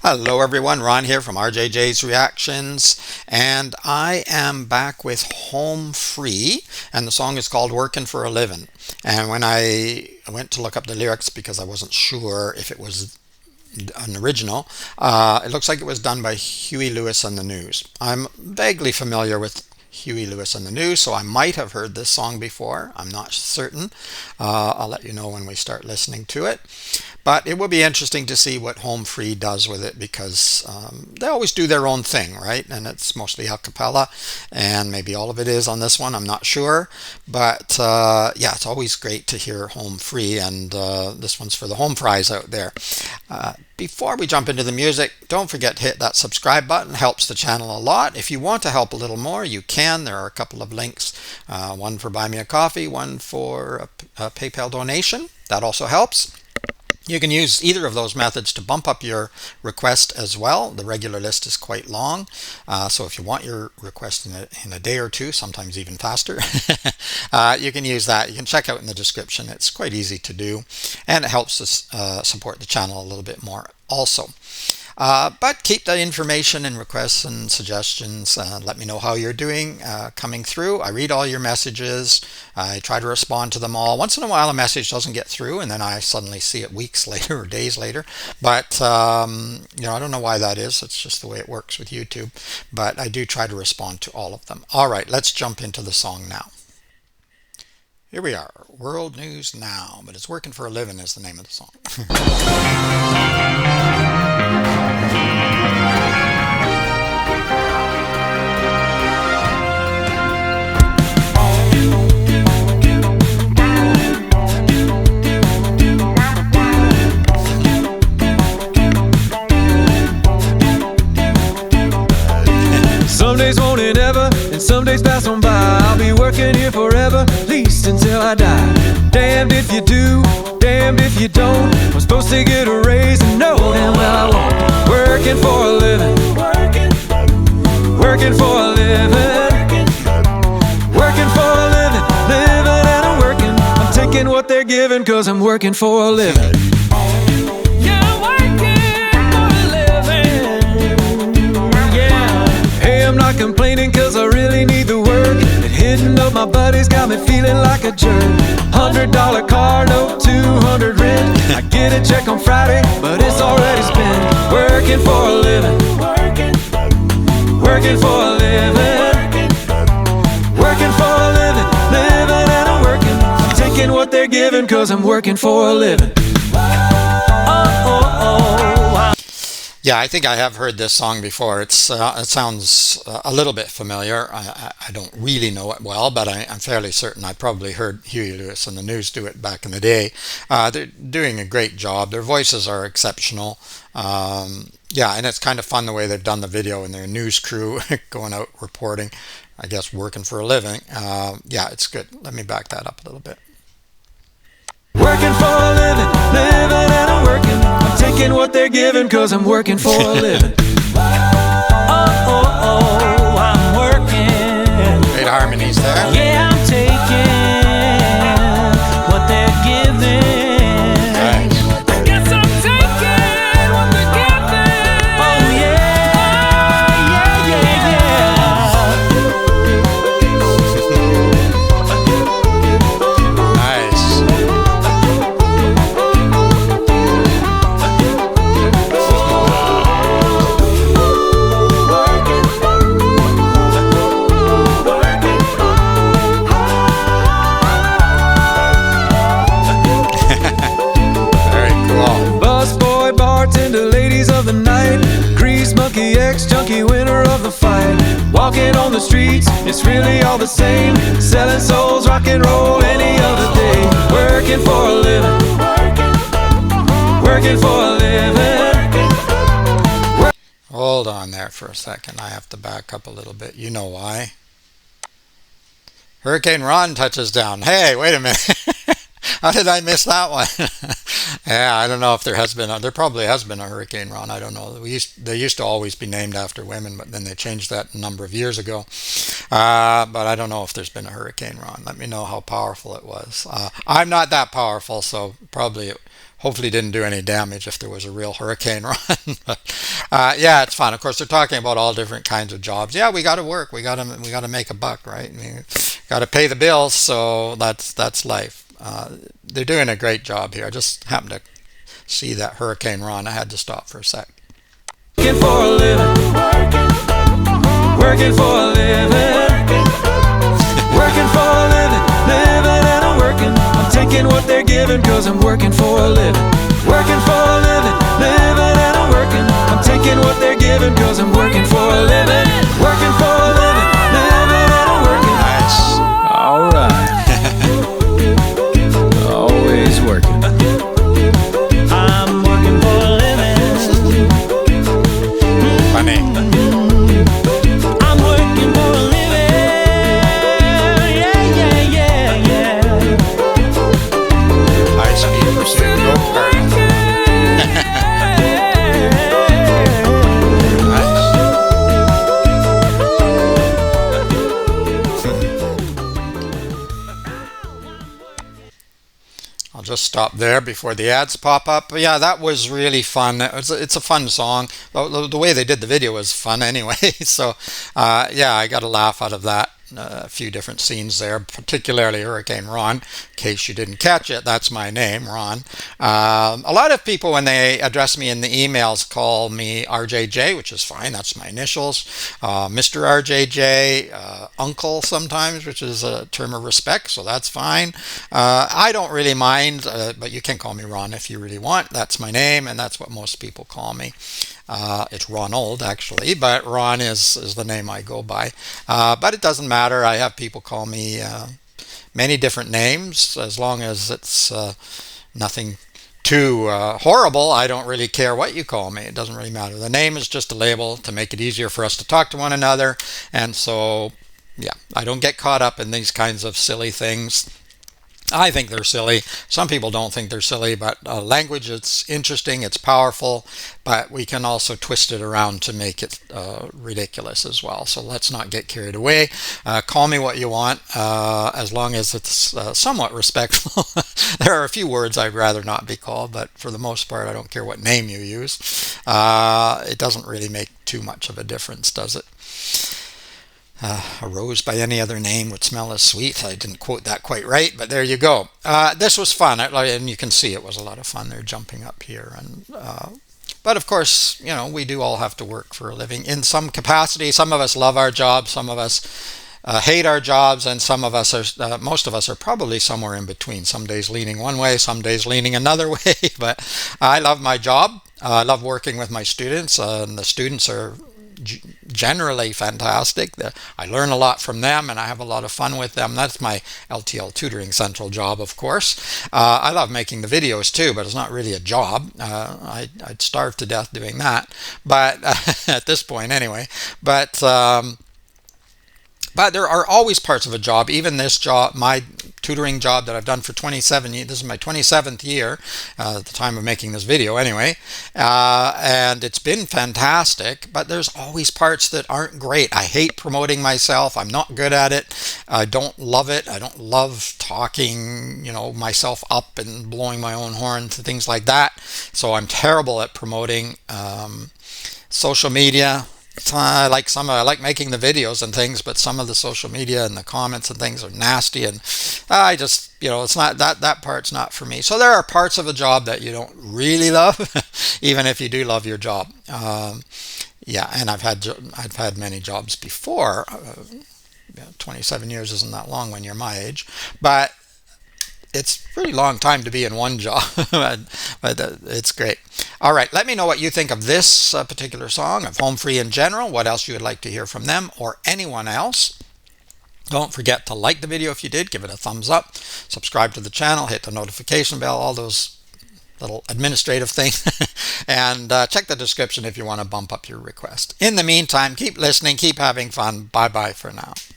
Hello everyone, Ron here from RJJ's Reactions, and I am back with Home Free, and the song is called Workin' for a Livin'. And when I went to look up the lyrics because I wasn't sure if it was an original, it looks like it was done by Huey Lewis and the News. I'm vaguely familiar with Huey Lewis and the News, so I might have heard this song before. I'm not certain. I'll let you know when we start listening to it. But it will be interesting to see what Home Free does with it because they always do their own thing, right? And it's mostly a cappella, and maybe all of it is on this one. I'm not sure. But yeah, it's always great to hear Home Free, and this one's for the home fries out there. Before we jump into the music, don't forget to hit that subscribe button. It helps the channel a lot. If you want to help a little more, you can. There are a couple of links, one for Buy Me a Coffee, one for a PayPal donation. That also helps. You can use either of those methods to bump up your request as well. The regular list is quite long, so if you want your request in a day or two, sometimes even faster, you can use that. You can check out in the description. It's quite easy to do, and it helps us support the channel a little bit more also. But keep the information and requests and suggestions. Let me know how you're doing coming through. I read all your messages. I try to respond to them all. Once in a while a message doesn't get through and then I suddenly see it weeks later or days later. But I don't know why that is. It's just the way it works with YouTube. But I do try to respond to all of them. All right, let's jump into the song now. Here we are, World News Now, but it's Working for a Living is the name of the song. Some days won't it ever, and some days pass on by. I'll be working here forever, at least until I die. Damned if you do, damned if you don't. I'm supposed to get a raise and know damn well I won't. Working for a living, working for a living, working for a living, living and I'm working. I'm taking what they're giving cause I'm working for a living. I'm not complaining cause I really need the work. And hitting up my buddies got me feeling like a jerk. $100 car, no 200 rent. I get a check on Friday, but it's already spent. Working for a living, working for a living, working for a living, living and I'm working. I'm taking what they're giving cause I'm working for a living. Yeah, I think I have heard this song before. It sounds a little bit familiar. I don't really know it well, but I'm fairly certain I probably heard Huey Lewis and the News do it back in the day. They're doing a great job. Their voices are exceptional. Yeah, and it's kind of fun the way they've done the video and their news crew going out reporting, I guess working for a living. Yeah, it's good. Let me back that up a little bit. Working for a living, living and I'm working. I'm taking what they're giving cause I'm working for a living. I'm working. Great harmonies there. Yeah, I'm taking what they're giving. Nice. I guess I'm taking what they're giving. Oh yeah, yeah, yeah, yeah. Nice. Junkie winner of the fight. Walking on the streets, it's really all the same. Selling souls, rock and roll any other day. Working for a living, working for a living. Hold on there for a second. I have to back up a little bit. You know why? Hurricane Ron touches down. Hey, wait a minute. How did I miss that one? Yeah, I don't know if there probably has been a Hurricane Ron. I don't know. They used to always be named after women, but then they changed that a number of years ago. But I don't know if there's been a Hurricane Ron. Let me know how powerful it was. I'm not that powerful, so probably hopefully didn't do any damage if there was a real hurricane run. But, yeah, it's fun. Of course, they're talking about all different kinds of jobs. Yeah, we got to work. We got to make a buck, right? Got to pay the bills. So that's life. They're doing a great job here. I just happened to see that Hurricane Ron. I had to stop for a sec. Working for a living. Working for a living. Working for a living. Living and I'm working. I'm taking what they're giving cause I'm working for a living. Working for a living. Living and I'm working. I'm taking what they're giving cause I'm working for a living. Working for a living. Living and I'm working. Nice. Alright. Always working. I'm working for a living. Funny. I'm working for a living. Yeah, yeah, yeah, yeah. High speed pursuit go-kart. I'll just stop there before the ads pop up. But yeah, that was really fun. It's a fun song. The way they did the video was fun anyway. So yeah, I got a laugh out of that. A few different scenes there, particularly Hurricane Ron. In case you didn't catch it, that's my name, Ron. A lot of people, when they address me in the emails, call me RJJ, which is fine. That's my initials. Mr. RJJ, Uncle sometimes, which is a term of respect, so that's fine. I don't really mind, but you can call me Ron if you really want. That's my name, and that's what most people call me. It's Ronald, actually, but Ron is the name I go by. But it doesn't matter. I have people call me many different names. As long as it's nothing too horrible, I don't really care what you call me. It doesn't really matter. The name is just a label to make it easier for us to talk to one another. And so, yeah, I don't get caught up in these kinds of silly things. I think they're silly. Some people don't think they're silly, but language, it's interesting, it's powerful, but we can also twist it around to make it ridiculous as well. So let's not get carried away. Call me what you want, as long as it's somewhat respectful. There are a few words I'd rather not be called, but for the most part, I don't care what name you use. It doesn't really make too much of a difference, does it? A rose by any other name would smell as sweet. I didn't quote that quite right, but there you go. This was fun, and you can see it was a lot of fun. They're jumping up here, and but of course, you know, we do all have to work for a living in some capacity. Some of us love our jobs, some of us hate our jobs, and some of us are, most of us are probably somewhere in between. Some days leaning one way, some days leaning another way. But I love my job. I love working with my students, and the students are generally fantastic. I learn a lot from them and I have a lot of fun with them. That's my LTL Tutoring Central job, of course. I love making the videos too, but it's not really a job. I'd starve to death doing that, but at this point anyway. But there are always parts of a job, even this job, my tutoring job that I've done for 27 years. This is my 27th year at the time of making this video anyway. And it's been fantastic, but there's always parts that aren't great. I hate promoting myself. I'm not good at it. I don't love it. I don't love talking, you know, myself up and blowing my own horn to things like that. So I'm terrible at promoting social media. I like making the videos and things, but some of the social media and the comments and things are nasty, and I just, you know, it's not that part's not for me. So there are parts of a job that you don't really love, even if you do love your job. Yeah, and I've had many jobs before. 27 years isn't that long when you're my age, but it's a pretty long time to be in one job, but it's great. All right, let me know what you think of this particular song, of Home Free in general, what else you would like to hear from them or anyone else. Don't forget to like the video if you did, give it a thumbs up, subscribe to the channel, hit the notification bell, all those little administrative things, and check the description if you want to bump up your request. In the meantime, keep listening, keep having fun. Bye-bye for now.